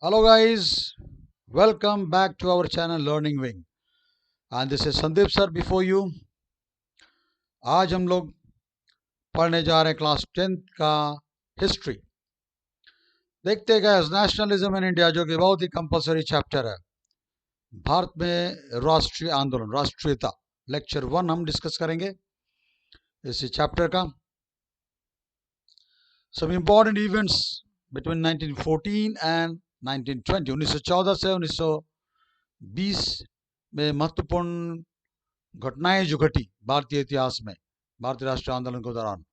Hello guys, welcome back to our channel Learning Wing and this is Sandeep sir before you. आज हम लोग पढ़ने जा रहे हैं क्लास 10th का हिस्ट्री। देखते हैं गाइस, नेशनलिज्म इन इंडिया जो कि बहुत ही कंपलसरी चैप्टर है। भारत में राष्ट्रीय आंदोलन, राष्ट्रीयता, लेक्चर 1 हम डिस्कस करेंगे इसी चैप्टर का। Some important events between 1914 and 1920, 1914 से 1920 में महत्वपूर्ण घटनाएं जो घटी भारतीय इतिहास में भारतीय राष्ट्रीय आंदोलन के दौरान।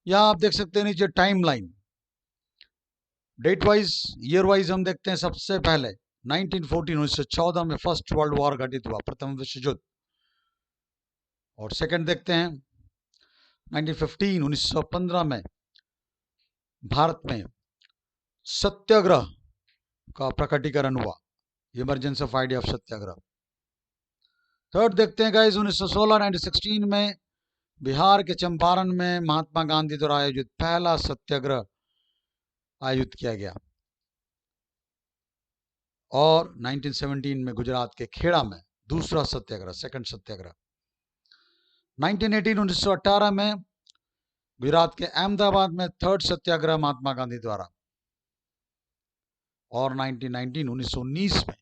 यहाँ आप देख सकते हैं नीचे time line, date wise, year wise हम देखते हैं। सबसे पहले 1914 1914 में फर्स्ट वर्ल्ड वॉर घटित हुआ, प्रथम विश्व युद्ध। और सेकंड देखते हैं 1915 1915 में भारत में सत्याग्रह का प्रकटीकरण हुआ, emergence of idea of Satyagraha. Third देखते हैं गाइस 1916 1916 में बिहार के चंपारण में महात्मा गांधी द्वारा आयोजित पहला सत्याग्रह आयोजित किया गया। और 1917 में गुजरात के खेड़ा में दूसरा सत्याग्रह, सेकंड सत्याग्रह। 1918 1918 में गुजरात के अहमदाबाद में थर्ड सत्याग्रह महात्मा गांधी द्वारा। और 1919 1919 में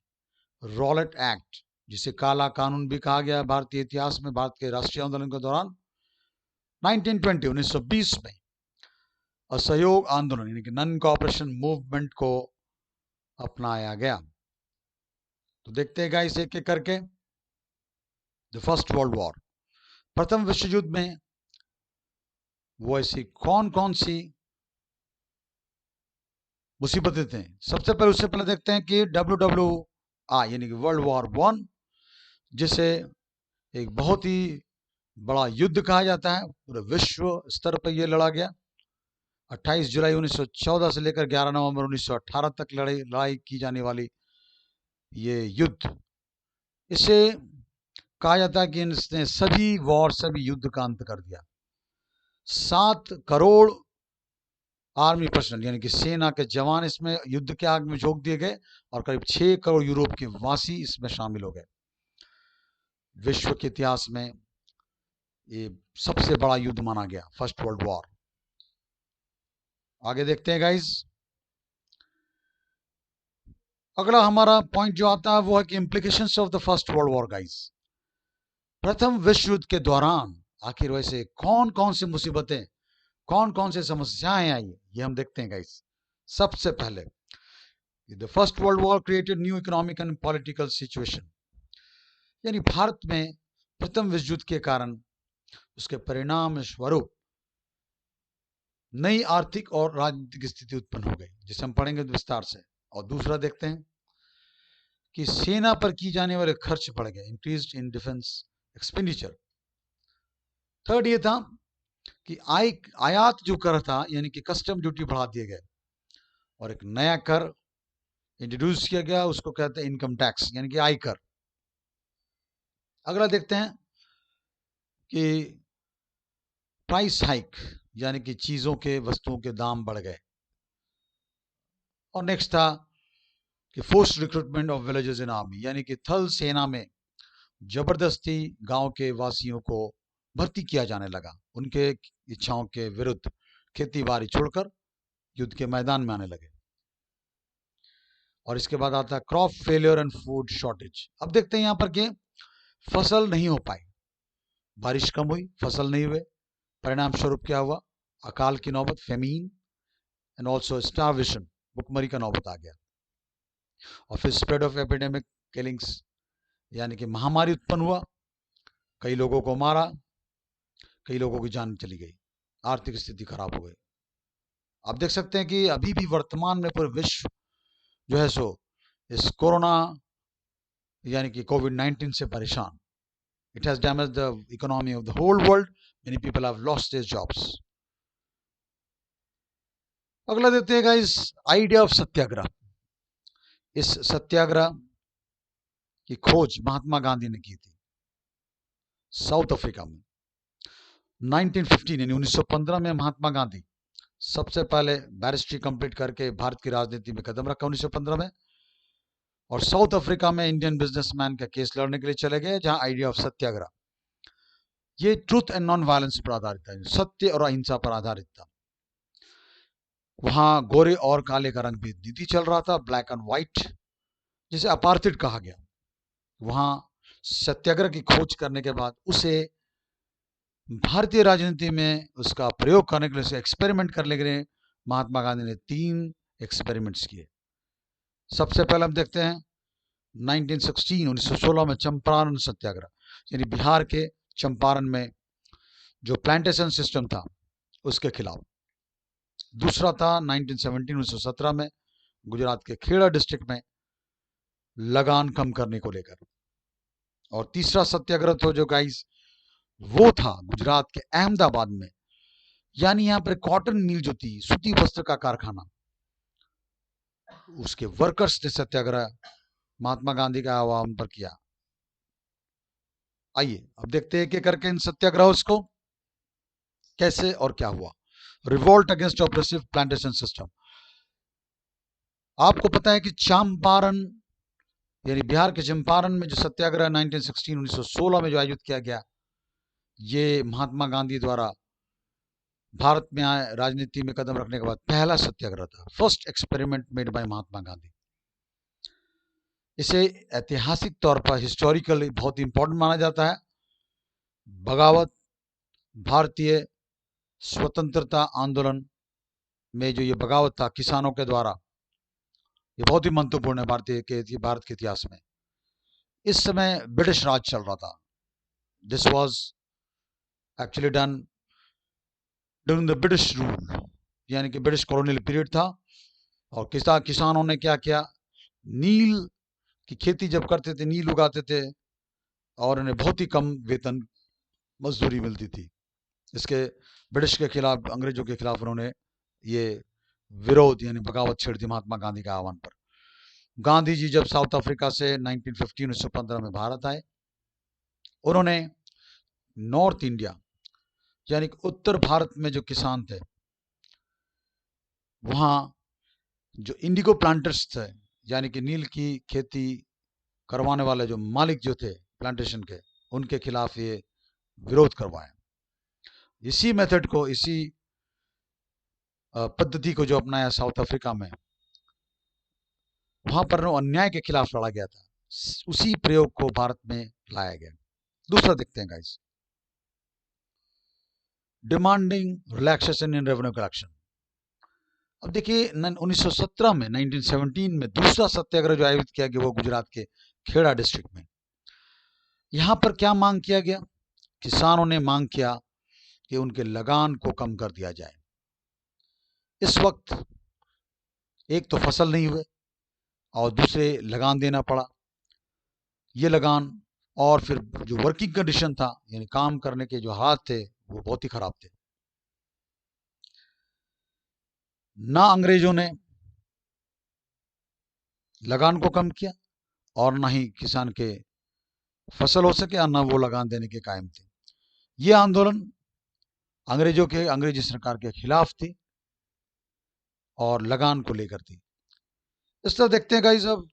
रॉलेट एक्ट, जिसे काला कानून भी कहा गया भारतीय इतिहास में, भारत के राष्ट्रीय आंदोलन के दौरान। 1920 1920 में असहयोग आंदोलन यानी कि नॉन कोऑपरेशन मूवमेंट को अपनाया गया। तो देखते हैं गाइस एक एक करके। द फर्स्ट वर्ल्ड वॉर, प्रथम विश्व युद्ध में वो ऐसी कौन कौन सी मुसीबतें थी। सबसे पहले उससे पहले देखते हैं कि WWI यानी कि वर्ल्ड वॉर 1, जिसे एक बहुत ही बड़ा युद्ध कहा जाता है, पूरे विश्व स्तर पर यह लड़ा गया। 28 जुलाई 1914 से लेकर 11 नवंबर 1918 तक लड़ाई की जाने वाली ये युद्ध, इसे कहा जाता है कि इसने सभी युद्ध का अंत कर दिया। 7 करोड़ आर्मी पर्सनल यानी कि सेना के जवान इसमें युद्ध के आग में झोंक दिए गए और करीब 6 करोड़ यूरोप के वासी इसमें शामिल हो गए। विश्व के इतिहास में ये सबसे बड़ा युद्ध माना गया, फर्स्ट वर्ल्ड वॉर। आगे देखते हैं गाइस। अगला हमारा पॉइंट जो आता है वो है कि implications of the first world war. Guys, प्रथम विश्व युद्ध के दौरान आखिर वैसे कौन कौन सी मुसीबतें, कौन कौन से समस्याएं आई, ये हम देखते हैं गाइस। सबसे पहले the first world war created new economic and political situation, यानी भारत में प्रथम विश्व युद्ध के कारण उसके परिणाम स्वरूप नई आर्थिक और राजनीतिक स्थिति उत्पन्न हो गई, जिसे हम पढ़ेंगे विस्तार से। और दूसरा देखते हैं कि सेना पर की जाने वाले खर्च बढ़ गए, increased in defence expenditure. Third ये था कि आयात जो कर था यानी कि कस्टम ड्यूटी बढ़ा दिए गए और एक नया कर इंट्रोड्यूस किया गया, उसको कहते हैं इनकम टैक्स यानी कि आयकर। अगला देखते हैं कि प्राइस हाइक यानी कि चीजों के, वस्तुओं के दाम बढ़ गए। और नेक्स्ट था कि force recruitment of villages in army, यानी कि थल सेना में जबरदस्ती गांव के वासियों को भर्ती किया जाने लगा, उनके इच्छाओं के विरुद्ध खेती बाड़ी छोड़कर युद्ध के मैदान में आने लगे। और इसके बाद आता है crop failure and food shortage. अब देखते हैं यहां पर कि फसल नहीं हो पाई, बारिश कम हुई, फसल नहीं हुए, परिणाम स्वरूप क्या हुआ? अकाल की नौबत, फेमीन एंड ऑल्सो स्टार्वेशन, भुखमरी का नौबत आ गया। और फिर स्प्रेड ऑफ एपिडेमिक किलिंग्स यानी कि महामारी उत्पन्न हुआ, कई लोगों को मारा, कई लोगों की जान चली गई, आर्थिक स्थिति खराब हो गई। आप देख सकते हैं कि अभी भी वर्तमान में पूरे विश्व जो है सो इस कोरोना यानी कि कोविड-19 से परेशान। It has damaged the economy of the whole world, many people have lost their jobs. अगला देखते हैं गाइस, आइडिया ऑफ सत्याग्रह। इस सत्याग्रह की खोज महात्मा गांधी ने की थी साउथ अफ्रीका में। 1915 में महात्मा गांधी सबसे पहले बैरिस्ट्री कंप्लीट करके भारत की राजनीति में कदम रखा 1915 में, और साउथ अफ्रीका में इंडियन बिजनेसमैन का केस लड़ने के लिए चले गए, जहां आइडिया ऑफ सत्याग्रह, ये ट्रूथ एंड नॉन वायलेंस पर आधारित था, सत्य और अहिंसा पर आधारित था। वहां गोरे और काले का रंग भेद नीति चल रहा था, ब्लैक एंड व्हाइट, जिसे अपार्थिड कहा गया। वहां सत्याग्रह की खोज करने के बाद उसे भारतीय राजनीति में उसका प्रयोग करने के लिए, उसे एक्सपेरिमेंट करने के लिए महात्मा गांधी ने 3 एक्सपेरिमेंट्स किए। सबसे पहले हम देखते हैं 1916 में चंपारण सत्याग्रह, यानी बिहार के चंपारण में जो प्लांटेशन सिस्टम था उसके खिलाफ। दूसरा था 1917 में गुजरात के खेड़ा डिस्ट्रिक्ट में लगान कम करने को लेकर। और तीसरा सत्याग्रह तो जो गाइस वो था गुजरात के अहमदाबाद में, यानी यहां पर कॉटन मिल जो थी, सूती वस्त्र का कारखाना, उसके वर्कर्स ने सत्याग्रह महात्मा गांधी का आह्वान पर किया। आइए अब देखते हैं कि करके इन सत्याग्रहों को कैसे और क्या हुआ। Revolt against oppressive plantation system. आपको पता है कि चंपारण यानी बिहार के चंपारण में जो सत्याग्रह 1916 में जो आयोजित किया गया, ये महात्मा गांधी द्वारा भारत में आए राजनीति में कदम रखने के बाद पहला सत्याग्रह था, first experiment made by Mahatma Gandhi. इसे ऐतिहासिक तौर पर हिस्टोरिकली बहुत इंपॉर्टेंट माना जाता है। बगावत भारतीय स्वतंत्रता आंदोलन में जो ये बगावत था किसानों के द्वारा, ये बहुत ही महत्वपूर्ण है भारत के इतिहास में। इस समय ब्रिटिश राज चल रहा था। This was actually done during the British rule, यानी कि ब्रिटिश कॉलोनियल पीरियड था। और किसानों ने क्या किया, नील की खेती जब करते थे, नील उगाते थे, और उन्हें बहुत ही कम वेतन मजदूरी मिलती थी। इसके ब्रिटिश के खिलाफ, अंग्रेजों के खिलाफ उन्होंने ये विरोध यानी बगावत छेड़ दी महात्मा गांधी के आह्वान पर। गांधी जी जब साउथ अफ्रीका से 1915 में भारत आए, उन्होंने नॉर्थ इंडिया यानी कि उत्तर भारत में जो किसान थे, वहां जो इंडिगो प्लांटर्स थे, यानी कि नील की खेती करवाने वाले जो मालिक जो थे प्लांटेशन के, उनके खिलाफ ये विरोध करवाया। इसी मेथड को, इसी पद्धति को जो अपनाया साउथ अफ्रीका में, वहां पर अन्याय के खिलाफ लड़ा गया था, उसी प्रयोग को भारत में लाया गया। दूसरा देखते हैं guys, demanding relaxation in revenue collection. अब देखिए 1917 में 1917 में दूसरा सत्याग्रह जो आयोजित किया गया वो गुजरात के खेड़ा डिस्ट्रिक्ट में। यहां पर क्या मांग किया गया, किसानों ने मांग किया कि उनके लगान को कम कर दिया जाए। इस वक्त एक तो फसल नहीं हुए और दूसरे लगान देना पड़ा। ये लगान और फिर जो वर्किंग कंडीशन था, यानी काम करने के जो हालात थे, वो बहुत ही खराब थे। ना अंग्रेजों ने लगान को कम किया और ना ही किसान के फसल हो सके, और ना वो लगान देने के कायम थे। ये आंदोलन अंग्रेजी सरकार के खिलाफ थी और लगान को लेकर थी। इस तरह देखते हैं गाइस अब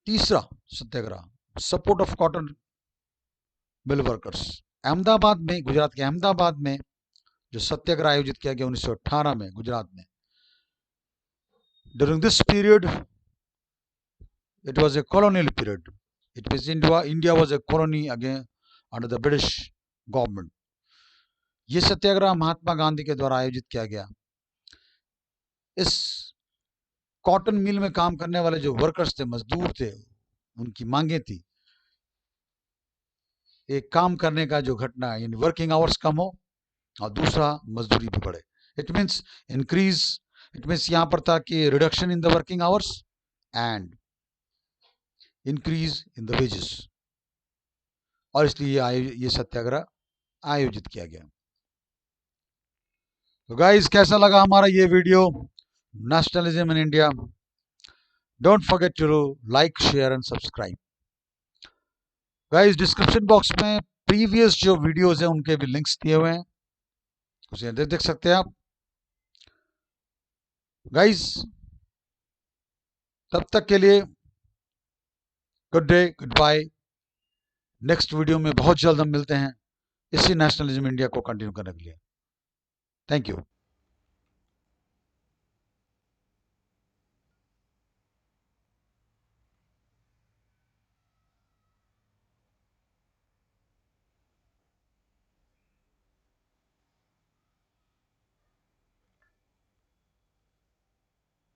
तीसरा सत्याग्रह, support of cotton mill workers. Ahmedabad में, गुजरात के अहमदाबाद में जो सत्याग्रह आयोजित किया गया 1918 में गुजरात में। During this period it was a colonial period, it means India was a colony again under the British government. ये सत्याग्रह महात्मा गांधी के द्वारा आयोजित किया गया। इस कॉटन मिल में काम करने वाले जो वर्कर्स थे, मजदूर थे, उनकी मांगे थी एक काम करने का जो घटना यानी वर्किंग आवर्स कम हो और दूसरा मजदूरी भी बढ़े। It means increase, it means यहां पर था कि reduction in the working hours and increase in the wages, और इसलिए ये सत्याग्रह आयोजित किया गया। तो गाइस कैसा लगा हमारा ये video nationalism in India? Don't forget to like, share and subscribe. Guys description box में प्रीवियस जो वीडियोस हैं उनके भी लिंक्स दिए हुए हैं, उसे देख सकते हैं आप गाइस। तब तक के लिए good day, goodbye. Next video में बहुत जल्द हम मिलते हैं इसी नेशनलिज्म इंडिया को कंटिन्यू करने के लिए। Thank you.